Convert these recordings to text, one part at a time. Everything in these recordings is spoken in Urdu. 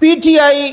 PTI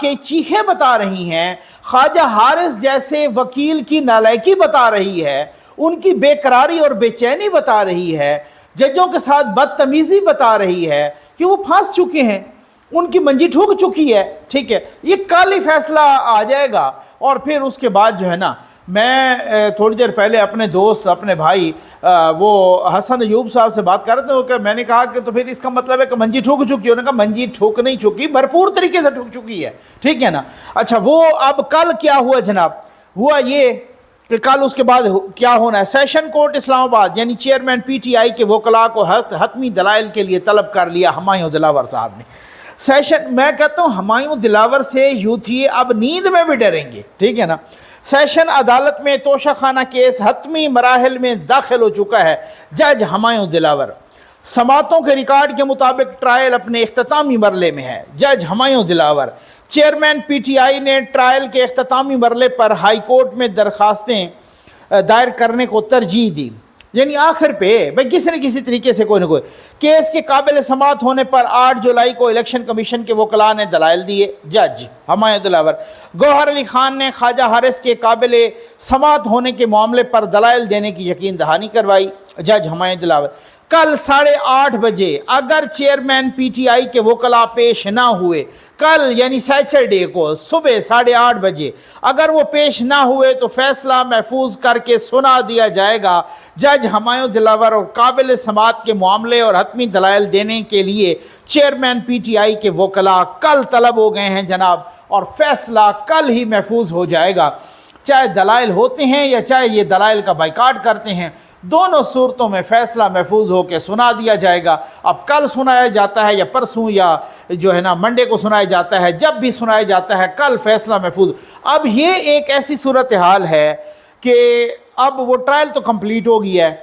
کے چیخیں بتا رہی ہیں، خواجہ حارث جیسے وکیل کی نالائکی بتا رہی ہے، ان کی بے قراری اور بے چینی بتا رہی ہے، ججوں کے ساتھ بدتمیزی بتا رہی ہے کہ وہ پھنس چکے ہیں، ان کی منجی ٹھوک چکی ہے. ٹھیک ہے، یہ کل ہی فیصلہ آ جائے گا. اور پھر اس کے بعد جو ہے نا، میں تھوڑی دیر پہلے اپنے دوست، اپنے بھائی وہ حسن ایوب صاحب سے بات کر رہے تھے کہ میں نے کہا کہ تو پھر اس کا مطلب ہے کہ منجی ٹھوک چکی ہے. انہوں نے کہا منجی ٹھوک نہیں چکی، بھرپور طریقے سے ٹھوک چکی ہے. ٹھیک ہے نا. اچھا، وہ اب کل کیا ہوا جناب؟ ہوا یہ کہ کل اس کے بعد کیا ہونا ہے، سیشن کورٹ اسلام آباد یعنی چیئرمین پی ٹی آئی کے وکلاء کو حتمی دلائل کے لیے طلب کر لیا ہمایوں دلاور صاحب نے. سیشن، میں کہتا ہوں ہمایوں دلاور سے یوتھی اب نیند میں بھی ڈریں گے. ٹھیک ہے نا. سیشن عدالت میں توشہ خانہ کیس حتمی مراحل میں داخل ہو چکا ہے. جج ہمایوں دلاور، سماعتوں کے ریکارڈ کے مطابق ٹرائل اپنے اختتامی مرحلے میں ہے. جج ہمایوں دلاور، چیئرمین پی ٹی آئی نے ٹرائل کے اختتامی مرحلے پر ہائی کورٹ میں درخواستیں دائر کرنے کو ترجیح دی. یعنی آخر پہ بھائی کسی نہ کسی طریقے سے کوئی نہ کوئی کیس کے قابل سماعت ہونے پر 8 جولائی کو الیکشن کمیشن کے وکلاء نے دلائل دیے. جج ہمایوں دلاور، گوہر علی خان نے خواجہ حارث کے قابل سماعت ہونے کے معاملے پر دلائل دینے کی یقین دہانی کروائی. جج ہمایوں دلاور، کل 8:30 بجے اگر چیئرمین پی ٹی آئی کے وکلاء پیش نہ ہوئے، کل یعنی سیچرڈے کو صبح 8:30 بجے اگر وہ پیش نہ ہوئے تو فیصلہ محفوظ کر کے سنا دیا جائے گا. جج ہمایوں دلاور اور قابل سماعت کے معاملے اور حتمی دلائل دینے کے لیے چیئرمین پی ٹی آئی کے وکلاء کل طلب ہو گئے ہیں جناب، اور فیصلہ کل ہی محفوظ ہو جائے گا. چاہے دلائل ہوتے ہیں یا چاہے یہ دلائل کا بائیکاٹ کرتے ہیں، دونوں صورتوں میں فیصلہ محفوظ ہو کے سنا دیا جائے گا. اب کل سنایا جاتا ہے یا پرسوں یا جو ہے نا منڈے کو سنایا جاتا ہے، جب بھی سنایا جاتا ہے کل فیصلہ محفوظ. اب یہ ایک ایسی صورتحال ہے کہ اب وہ ٹرائل تو کمپلیٹ ہو گئی ہے،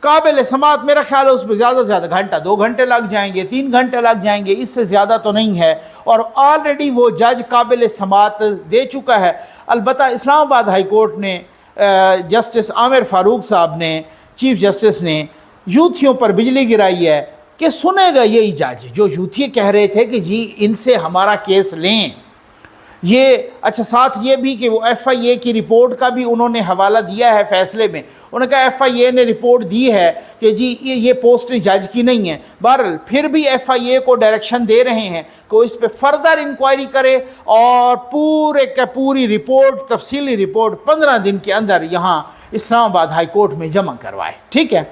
قابل سماعت میرا خیال ہے اس پہ زیادہ سے زیادہ گھنٹہ 2 گھنٹے لگ جائیں گے، 3 گھنٹے لگ جائیں گے، اس سے زیادہ تو نہیں ہے. اور آلریڈی وہ جج قابل سماعت دے چکا ہے. البتہ اسلام آباد ہائی کورٹ نے جسٹس عامر فاروق صاحب نے، چیف جسٹس نے یوتھیوں پر بجلی گرائی ہے کہ سنے گا یہی جج جو یوتھی کہہ رہے تھے کہ جی ان سے ہمارا کیس لیں. یہ اچھا، ساتھ یہ بھی کہ وہ ایف آئی اے کی رپورٹ کا بھی انہوں نے حوالہ دیا ہے فیصلے میں. انہوں نے کہا ایف آئی اے نے رپورٹ دی ہے کہ جی یہ پوسٹ جج کی نہیں ہے. بہرحال پھر بھی ایف آئی اے کو ڈائریکشن دے رہے ہیں کہ وہ اس پہ فردر انکوائری کرے اور پوری رپورٹ، تفصیلی رپورٹ 15 دن کے اندر یہاں اسلام آباد ہائی کورٹ میں جمع کروائے. ٹھیک ہے.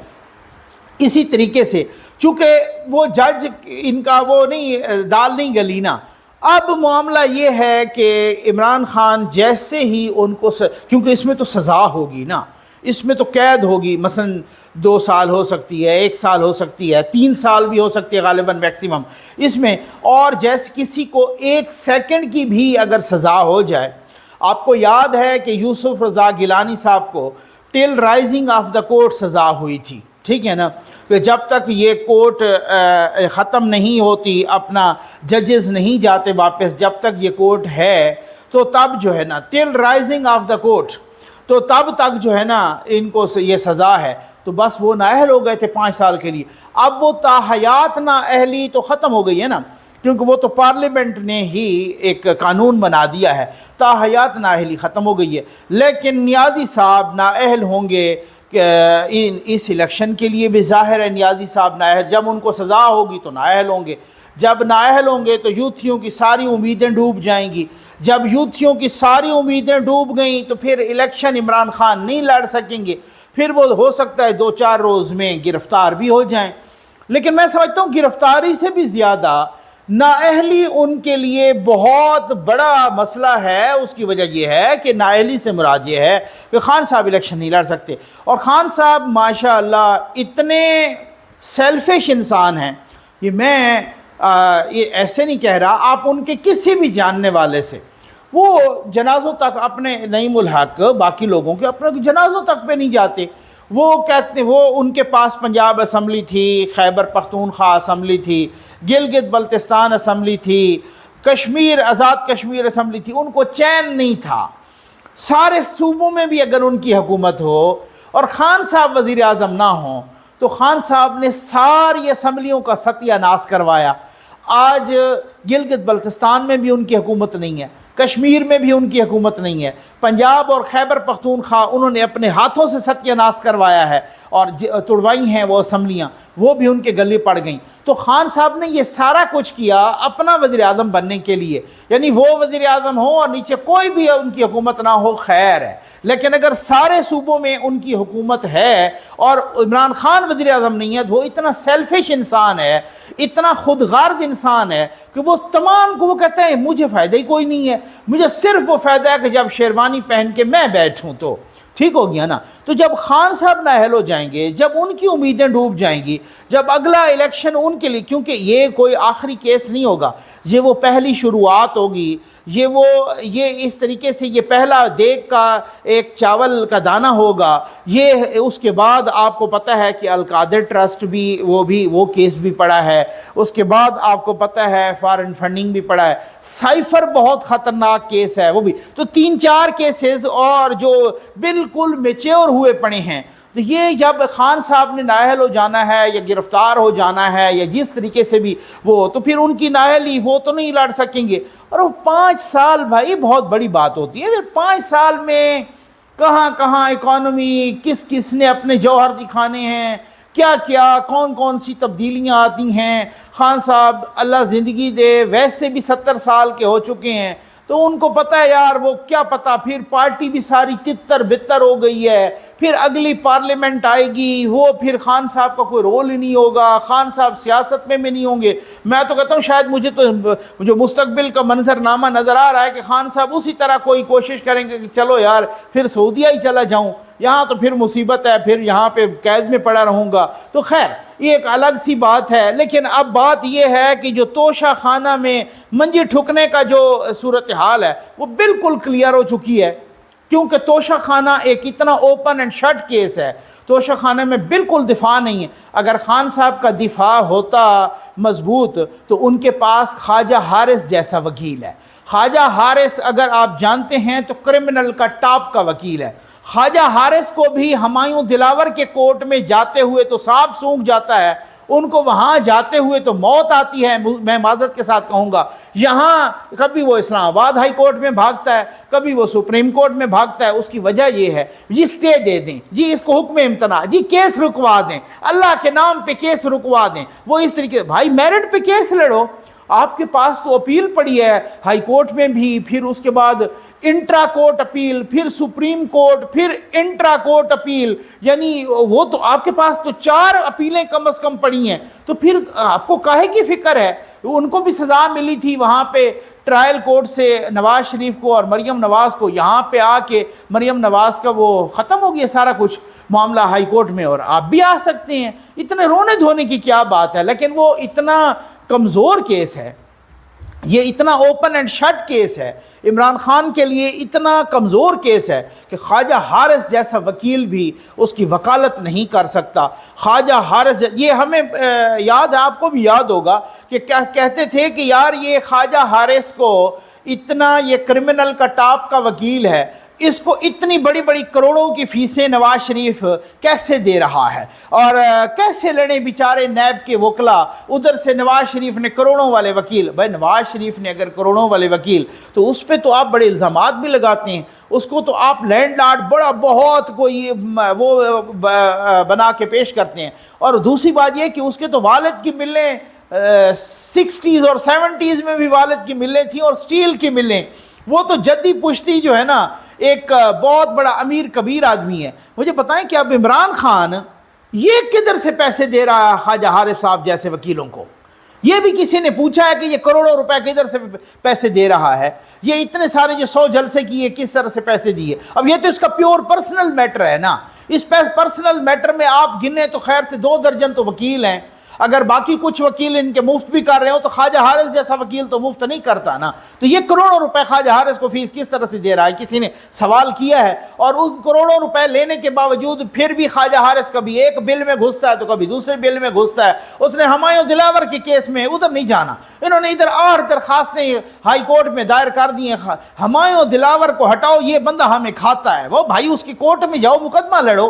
اسی طریقے سے چونکہ وہ جج ان کا وہ نہیں، دال نہیں گلی نا. اب معاملہ یہ ہے کہ عمران خان جیسے ہی ان کو کیونکہ اس میں تو سزا ہوگی نا، اس میں تو قید ہوگی، مثلا 2 سال ہو سکتی ہے، 1 سال ہو سکتی ہے، 3 سال بھی ہو سکتی ہے غالباً میکسیمم اس میں. اور جیسے کسی کو 1 سیکنڈ کی بھی اگر سزا ہو جائے، آپ کو یاد ہے کہ یوسف رضا گیلانی صاحب کو ٹل رائزنگ آف دا کورٹ سزا ہوئی تھی. ٹھیک ہے نا، کہ جب تک یہ کورٹ ختم نہیں ہوتی، اپنا ججز نہیں جاتے واپس، جب تک یہ کورٹ ہے تو تب جو ہے نا ٹل رائزنگ آف دا کورٹ، تو تب تک جو ہے نا ان کو یہ سزا ہے. تو بس وہ نااہل ہو گئے تھے 5 سال کے لیے. اب وہ تاحیات نااہلی تو ختم ہو گئی ہے نا، کیونکہ وہ تو پارلیمنٹ نے ہی ایک قانون بنا دیا ہے، تاحیات نااہلی ختم ہو گئی ہے. لیکن نیازی صاحب نااہل ہوں گے اس الیکشن کے لیے بھی. ظاہر ہے نیازی صاحب نااہل، جب ان کو سزا ہوگی تو نااہل ہوں گے. جب نااہل ہوں گے تو یوتھیوں کی ساری امیدیں ڈوب جائیں گی. جب یوتھیوں کی ساری امیدیں ڈوب گئیں تو پھر الیکشن عمران خان نہیں لڑ سکیں گے. پھر وہ ہو سکتا ہے 2-4 روز میں گرفتار بھی ہو جائیں. لیکن میں سمجھتا ہوں گرفتاری سے بھی زیادہ نااہلی ان کے لیے بہت بڑا مسئلہ ہے. اس کی وجہ یہ ہے کہ نااہلی سے مراد یہ ہے کہ خان صاحب الیکشن نہیں لڑ سکتے. اور خان صاحب ماشاء اللہ اتنے سیلفش انسان ہیں. یہ میں یہ ایسے نہیں کہہ رہا، آپ ان کے کسی بھی جاننے والے سے، وہ جنازوں تک اپنے نعیم الحق باقی لوگوں کے اپنے جنازوں تک پہ نہیں جاتے. وہ کہتے وہ ان کے پاس پنجاب اسمبلی تھی، خیبر پختونخوا اسمبلی تھی، گلگت بلتستان اسمبلی تھی، کشمیر آزاد کشمیر اسمبلی تھی. ان کو چین نہیں تھا. سارے صوبوں میں بھی اگر ان کی حکومت ہو اور خان صاحب وزیر اعظم نہ ہوں تو خان صاحب نے ساری اسمبلیوں کا ستیہ ناش کروایا. آج گلگت بلتستان میں بھی ان کی حکومت نہیں ہے، کشمیر میں بھی ان کی حکومت نہیں ہے، پنجاب اور خیبر پختونخوا انہوں نے اپنے ہاتھوں سے ستیہ ناش کروایا ہے اور توڑوائی ہیں وہ اسمبلیاں، وہ بھی ان کے گلے پڑ گئیں۔ تو خان صاحب نے یہ سارا کچھ کیا اپنا وزیر اعظم بننے کے لیے، یعنی وہ وزیر اعظم ہو اور نیچے کوئی بھی ان کی حکومت نہ ہو خیر ہے، لیکن اگر سارے صوبوں میں ان کی حکومت ہے اور عمران خان وزیر اعظم نہیں ہے تو وہ اتنا سیلفش انسان ہے، اتنا خود غرض انسان ہے کہ وہ تمام کو وہ کہتے ہیں مجھے فائدہ ہی کوئی نہیں ہے، مجھے صرف وہ فائدہ ہے کہ جب شیروانی پہن کے میں بیٹھوں تو ٹھیک ہو گیا نا۔ تو جب خان صاحب نااہل ہو جائیں گے، جب ان کی امیدیں ڈوب جائیں گی، جب اگلا الیکشن ان کے لیے، کیونکہ یہ کوئی آخری کیس نہیں ہوگا، یہ وہ پہلی شروعات ہوگی، یہ اس طریقے سے یہ پہلا دیگ کا ایک چاول کا دانہ ہوگا۔ یہ اس کے بعد آپ کو پتہ ہے کہ القادر ٹرسٹ بھی وہ کیس بھی پڑا ہے، اس کے بعد آپ کو پتہ ہے فارن فنڈنگ بھی پڑا ہے، سائفر بہت خطرناک کیس ہے وہ بھی، تو 3-4 کیسز اور جو بالکل میچور ہوئے پڑے ہیں۔ تو یہ جب خان صاحب نے نااہل ہو جانا ہے یا گرفتار ہو جانا ہے یا جس طریقے سے بھی وہ، تو پھر ان کی نااہلی وہ تو نہیں لڑ سکیں گے۔ اور وہ 5 سال بھائی بہت بڑی بات ہوتی ہے، پھر 5 سال میں کہاں کہاں اکانومی، کس نے اپنے جوہر دکھانے ہیں، کیا کون سی تبدیلیاں آتی ہیں۔ خان صاحب اللہ زندگی دے ویسے بھی 70 سال کے ہو چکے ہیں، تو ان کو پتہ ہے یار وہ کیا پتہ، پھر پارٹی بھی ساری تتر بتر ہو گئی ہے، پھر اگلی پارلیمنٹ آئے گی، وہ پھر خان صاحب کا کوئی رول ہی نہیں ہوگا، خان صاحب سیاست میں نہیں ہوں گے۔ میں تو کہتا ہوں شاید مجھے تو جو مستقبل کا منظرنامہ نظر آ رہا ہے کہ خان صاحب اسی طرح کوئی کوشش کریں گے کہ چلو یار پھر سعودیہ ہی چلا جاؤں، یہاں تو پھر مصیبت ہے، پھر یہاں پہ قید میں پڑا رہوں گا۔ تو خیر یہ ایک الگ سی بات ہے، لیکن اب بات یہ ہے کہ جو توشہ خانہ میں منجی ٹھکنے کا جو صورتحال ہے وہ بالکل کلیئر ہو چکی ہے، کیونکہ توشہ خانہ ایک اتنا اوپن اینڈ شٹ کیس ہے، توشہ خانہ میں بالکل دفاع نہیں ہے۔ اگر خان صاحب کا دفاع ہوتا مضبوط تو ان کے پاس خواجہ حارث جیسا وکیل ہے۔ خواجہ حارث اگر آپ جانتے ہیں تو کرمنل کا ٹاپ کا وکیل ہے۔ خواجہ حارث کو بھی ہمایوں دلاور کے کورٹ میں جاتے ہوئے تو سانپ سونکھ جاتا ہے، ان کو وہاں جاتے ہوئے تو موت آتی ہے، میں معذرت کے ساتھ کہوں گا۔ یہاں کبھی وہ اسلام آباد ہائی کورٹ میں بھاگتا ہے، کبھی وہ سپریم کورٹ میں بھاگتا ہے۔ اس کی وجہ یہ ہے جی اسٹے دے دیں، جی اس کو حکم امتناع، جی کیس رکوا دیں، اللہ کے نام پہ کیس رکوا دیں۔ وہ اس طریقے بھائی میرٹ پہ کیس لڑو، آپ کے پاس تو اپیل پڑی ہے ہائی کورٹ میں بھی، پھر اس کے بعد انٹرا کورٹ اپیل، پھر سپریم کورٹ، پھر انٹرا کورٹ اپیل، یعنی وہ تو آپ کے پاس تو 4 اپیلیں کم از کم پڑی ہیں۔ تو پھر آپ کو کاہے کی فکر ہے؟ ان کو بھی سزا ملی تھی وہاں پہ ٹرائل کورٹ سے نواز شریف کو اور مریم نواز کو، یہاں پہ آ کے مریم نواز کا وہ ختم ہو گیا سارا کچھ معاملہ ہائی کورٹ میں، اور آپ بھی آ سکتے ہیں، اتنے رونے دھونے کی کیا بات ہے۔ لیکن وہ اتنا کمزور کیس ہے، یہ اتنا اوپن اینڈ شٹ کیس ہے، عمران خان کے لیے اتنا کمزور کیس ہے کہ خواجہ حارث جیسا وکیل بھی اس کی وکالت نہیں کر سکتا۔ خواجہ حارث، یہ ہمیں یاد ہے، آپ کو بھی یاد ہوگا کہ کہتے تھے کہ یار یہ خواجہ حارث کو اتنا، یہ کرمنل کا ٹاپ کا وکیل ہے، اس کو اتنی بڑی بڑی کروڑوں کی فیسیں نواز شریف کیسے دے رہا ہے، اور کیسے لڑے بیچارے نیب کے وکلا، ادھر سے نواز شریف نے کروڑوں والے وکیل۔ بھائی نواز شریف نے اگر کروڑوں والے وکیل تو اس پہ تو آپ بڑے الزامات بھی لگاتے ہیں، اس کو تو آپ لینڈ لارڈ بڑا بہت کوئی وہ بنا کے پیش کرتے ہیں۔ اور دوسری بات یہ کہ اس کے تو والد کی ملیں 60s اور 70s میں بھی والد کی ملیں تھیں، اور سٹیل کی ملیں، وہ تو جدی پشتی جو ہے نا ایک بہت بڑا امیر کبیر آدمی ہے۔ مجھے بتائیں کہ اب عمران خان یہ کدھر سے پیسے دے رہا ہے خواجہ حارث صاحب جیسے وکیلوں کو؟ یہ بھی کسی نے پوچھا ہے کہ یہ کروڑوں روپے کدھر سے پیسے دے رہا ہے؟ یہ اتنے سارے جو 100 جلسے کیے کس طرح سے پیسے دیے؟ اب یہ تو اس کا پیور پرسنل میٹر ہے نا، اس پرسنل میٹر میں آپ گنے تو خیر سے 2 درجن تو وکیل ہیں، اگر باقی کچھ وکیل ان کے مفت بھی کر رہے ہو تو خواجہ حارث جیسا وکیل تو مفت نہیں کرتا نا۔ تو یہ کروڑوں روپے خواجہ حارث کو فیس کس طرح سے دے رہا ہے؟ کسی نے سوال کیا ہے؟ اور ان کروڑوں روپے لینے کے باوجود پھر بھی خواجہ حارث کبھی ایک بل میں گھستا ہے تو کبھی دوسرے بل میں گھستا ہے۔ اس نے ہمایوں دلاور کے کیس میں ادھر نہیں جانا، انہوں نے ادھر 8 درخواستیں ہائی کورٹ میں دائر کر دی ہیں، ہمایوں دلاور کو ہٹاؤ، یہ بندہ ہمیں کھاتا ہے۔ وہ بھائی اس کی کورٹ میں جاؤ، مقدمہ لڑو۔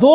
2